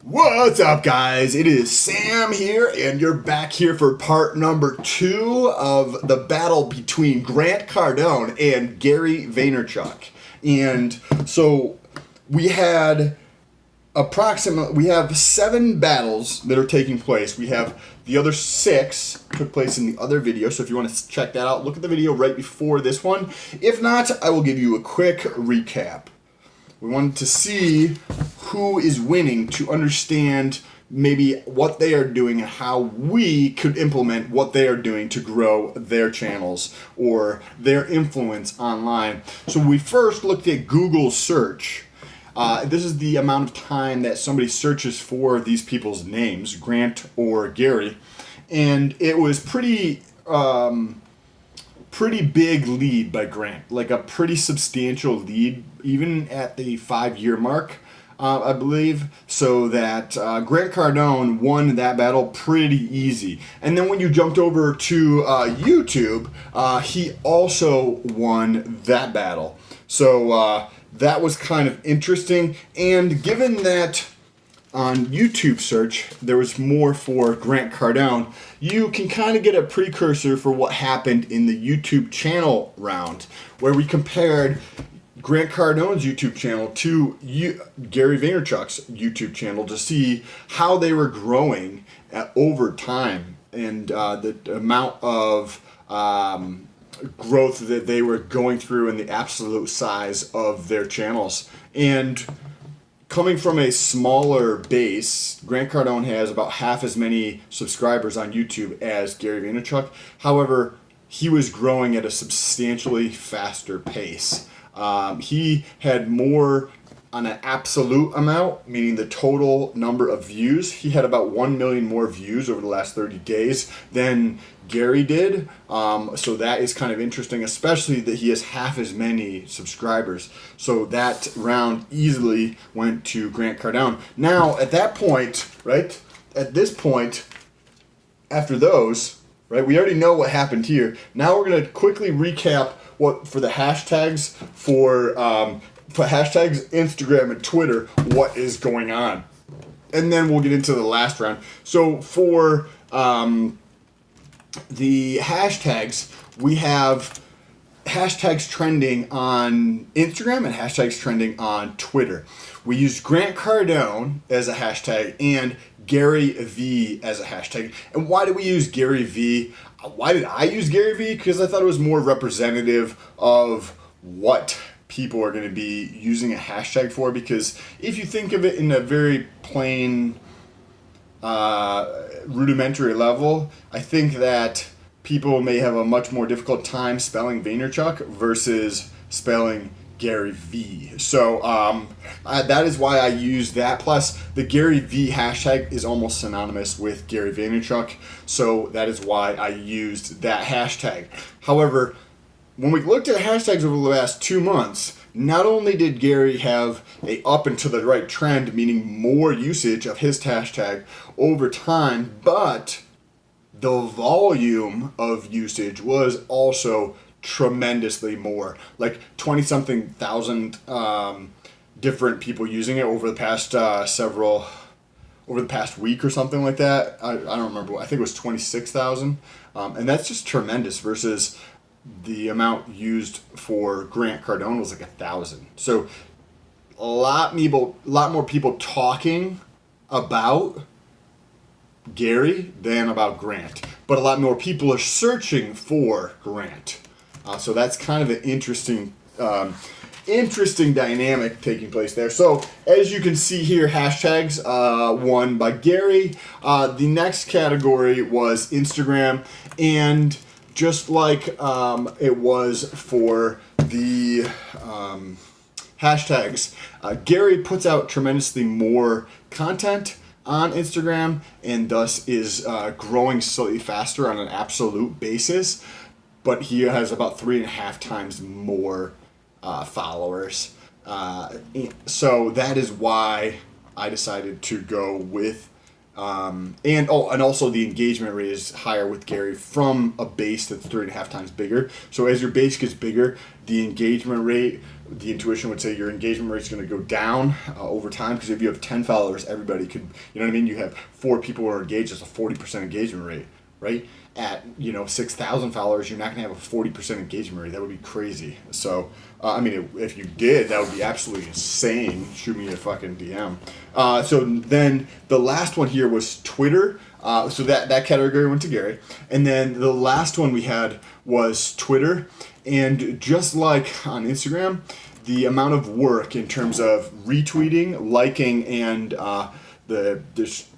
What's up, guys? It is Sam here, and you're back here for part number 2 of the battle between Grant Cardone and Gary Vaynerchuk. And so we have 7 battles that are taking place. We have the other 6 took place in the other video, so if you want to check that out, look at the video right before this one. If not, I will give you a quick recap. We wanted to see who is winning to understand maybe what they are doing and how we could implement what they are doing to grow their channels or their influence online. So we first looked at Google search. This is the amount of time that somebody searches for these people's names, Grant or Gary, and it was pretty big lead by Grant, like a pretty substantial lead, even at the 5-year mark, I believe, so that Grant Cardone won that battle pretty easy. And then when you jumped over to YouTube, he also won that battle. So that was kind of interesting, and given that on YouTube search there was more for Grant Cardone, you can kind of get a precursor for what happened in the YouTube channel round, where we compared Grant Cardone's YouTube channel to Gary Vaynerchuk's YouTube channel to see how they were growing over time, and the amount of growth that they were going through and the absolute size of their channels. And coming from a smaller base, Grant Cardone has about half as many subscribers on YouTube as Gary Vaynerchuk. However, he was growing at a substantially faster pace. He had more on an absolute amount, meaning the total number of views. He had about 1 million more views over the last 30 days than Gary did. So that is kind of interesting, especially that he has half as many subscribers. So that round easily went to Grant Cardone. Now, at that point, right, at this point, after those, right, we already know what happened here. Now we're going to quickly recap what for the hashtags for hashtags Instagram and Twitter, what is going on. And then we'll get into the last round. So for the hashtags, we have hashtags trending on Instagram and hashtags trending on Twitter. We used Grant Cardone as a hashtag and Gary V as a hashtag. And why did we use Gary V? Why did I use Gary V? Because I thought it was more representative of what people are going to be using a hashtag for. Because if you think of it in a very plain, rudimentary level, I think that people may have a much more difficult time spelling Vaynerchuk versus spelling Gary V. So that is why I use that. Plus, the Gary V hashtag is almost synonymous with Gary Vaynerchuk, so that is why I used that hashtag. However, when we looked at hashtags over the last 2 months, not only did Gary have a up and to the right trend, meaning more usage of his hashtag over time, but the volume of usage was also tremendously more, like 20-something thousand different people using it over the past over the past week or something like that. I don't remember. I think it was 26,000, and that's just tremendous. Versus the amount used for Grant Cardone was like 1,000. So a lot more people talking about Gary than about Grant, but a lot more people are searching for Grant. So that's kind of an interesting dynamic taking place there. So as you can see here, hashtags won by Gary. The next category was Instagram, and just like it was for the hashtags, Gary puts out tremendously more content on Instagram, and thus is growing slightly faster on an absolute basis, but he has about 3.5 times more followers. So that is why I decided to go with And also the engagement rate is higher with Gary from a base that's 3.5 times bigger. So as your base gets bigger, the engagement rate, the intuition would say your engagement rate is going to go down over time, because if you have 10 followers, everybody could, you know what I mean? You have 4 people who are engaged, that's a 40% engagement rate, right? At 6,000 followers, you're not going to have a 40% engagement rate. That would be crazy. So if you did, that would be absolutely insane. Shoot me a fucking DM. So then the last one here was Twitter. So that category went to Gary, and then the last one we had was Twitter. And just like on Instagram, the amount of work in terms of retweeting, liking, and the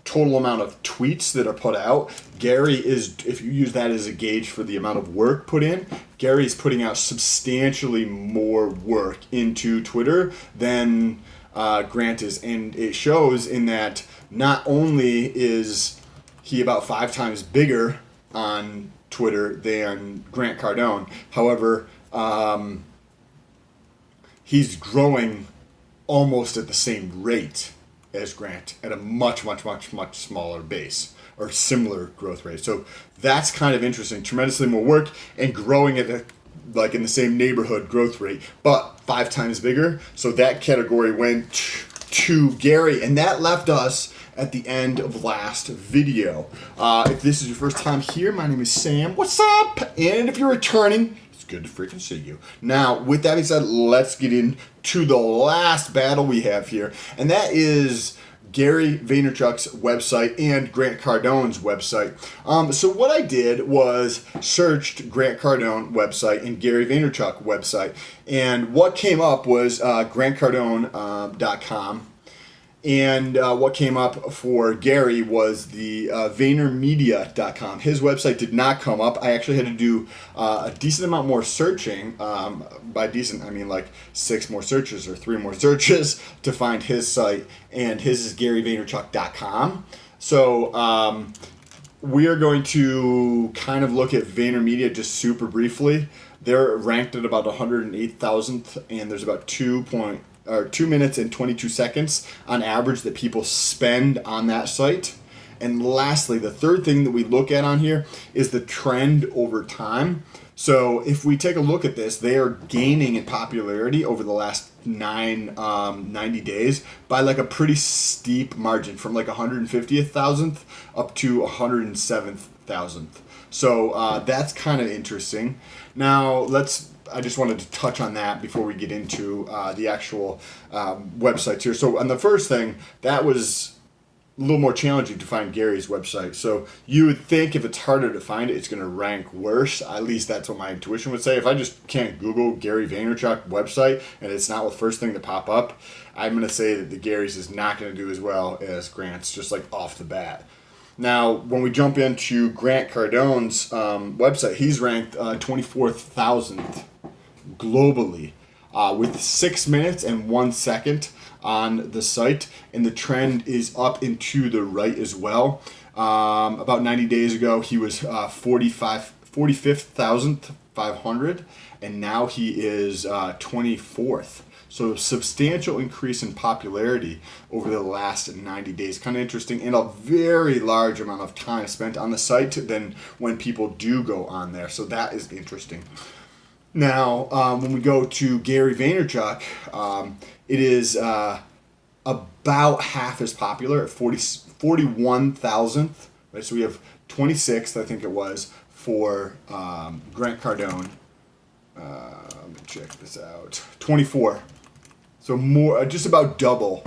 total amount of tweets that are put out, Gary is, if you use that as a gauge for the amount of work put in, Gary is putting out substantially more work into Twitter than Grant is. And it shows in that not only is he about 5 times bigger on Twitter than Grant Cardone, however, he's growing almost at the same rate as Grant at a much smaller base, or similar growth rate. So that's kind of interesting. Tremendously more work and growing at in the same neighborhood growth rate, but 5 times bigger. So that category went to Gary, and that left us at the end of last video. If this is your first time here, my name is Sam. What's up? And if you're returning, it's good to freaking see you. Now, with that being said, let's get into the last battle we have here, and that is Gary Vaynerchuk's website and Grant Cardone's website. So what I did was searched Grant Cardone website and Gary Vaynerchuk website, and what came up was grantcardone.com. And what came up for Gary was the VaynerMedia.com. His website did not come up. I actually had to do a decent amount more searching. By decent, I mean like 6 more searches or 3 more searches to find his site. And his is GaryVaynerchuk.com. So we are going to kind of look at VaynerMedia just super briefly. They're ranked at about 108,000th, and there's about 2 minutes and 22 seconds on average that people spend on that site. And lastly, the third thing that we look at on here is the trend over time. So if we take a look at this, they are gaining in popularity over the last 90 days by like a pretty steep margin, from like 150,000th up to 107,000th. So that's kind of interesting. Now I just wanted to touch on that before we get into the actual websites here. So on the first thing, that was a little more challenging to find Gary's website. So you would think if it's harder to find it, it's going to rank worse. At least that's what my intuition would say. If I just can't Google Gary Vaynerchuk website and it's not the first thing to pop up, I'm going to say that the Gary's is not going to do as well as Grant's, just like off the bat. Now, when we jump into Grant Cardone's website, he's ranked 24,000th globally with 6 minutes and 1 second on the site, and the trend is up and to the right as well. About 90 days ago, he was 45,500, and now he is 24th. So substantial increase in popularity over the last 90 days. Kind of interesting, and a very large amount of time spent on the site than when people do go on there. So that is interesting. Now, when we go to Gary Vaynerchuk, it is about half as popular at 41,000th. Right? So we have 26th, I think it was, for Grant Cardone. Let me check this out. 24. So more, just about double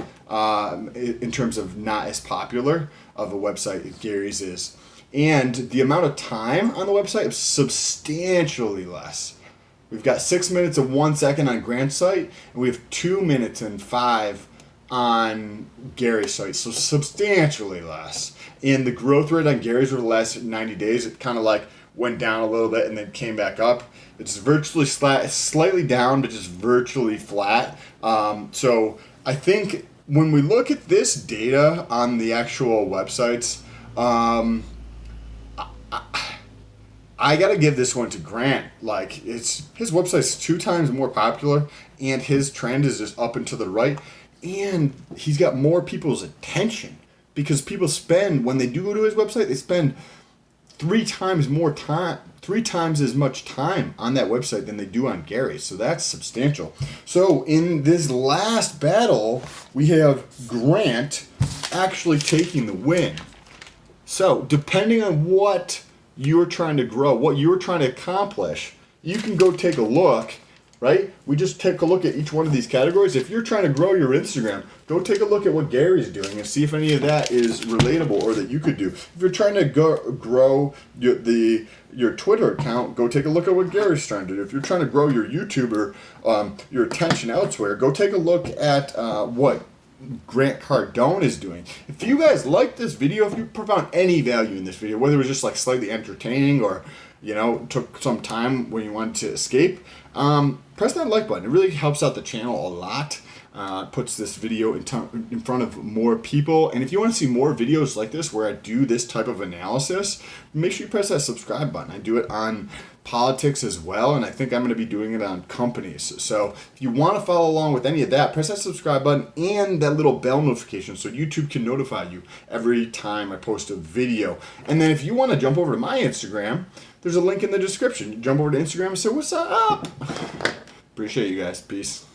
in terms of not as popular of a website as Gary's is. And the amount of time on the website is substantially less. We've got 6 minutes and 1 second on Grant's site, and we have 2 minutes and 5 on Gary's site, so substantially less. And the growth rate on Gary's over the last 90 days, it kind of like went down a little bit and then came back up. It's virtually flat, slightly down, but just virtually flat. So I think when we look at this data on the actual websites, I gotta give this one to Grant. Like, his website's 2 times more popular, and his trend is just up and to the right, and he's got more people's attention. because people spend, when they do go to his website, they spend 3 times as much time on that website than they do on Gary's. So that's substantial. So in this last battle, we have Grant actually taking the win. So depending on what you're trying to grow, what you're trying to accomplish, you can go take a look, right? We just take a look at each one of these categories. If you're trying to grow your Instagram, go take a look at what Gary's doing and see if any of that is relatable or that you could do. If you're trying to grow your Twitter account, go take a look at what Gary's trying to do. If you're trying to grow your YouTube or your attention elsewhere, go take a look at what Grant Cardone is doing. If you guys like this video, if you found any value in this video, whether it was just like slightly entertaining or took some time when you wanted to escape, press that like button. It really helps out the channel a lot. Puts this video in front of more people. And if you want to see more videos like this where I do this type of analysis, make sure you press that subscribe button. I do it on politics as well, and I think I'm going to be doing it on companies. So if you want to follow along with any of that, press that subscribe button and that little bell notification so YouTube can notify you every time I post a video. And then if you want to jump over to my Instagram, there's a link in the description. You jump over to Instagram and say, "What's up?" Appreciate you guys. Peace.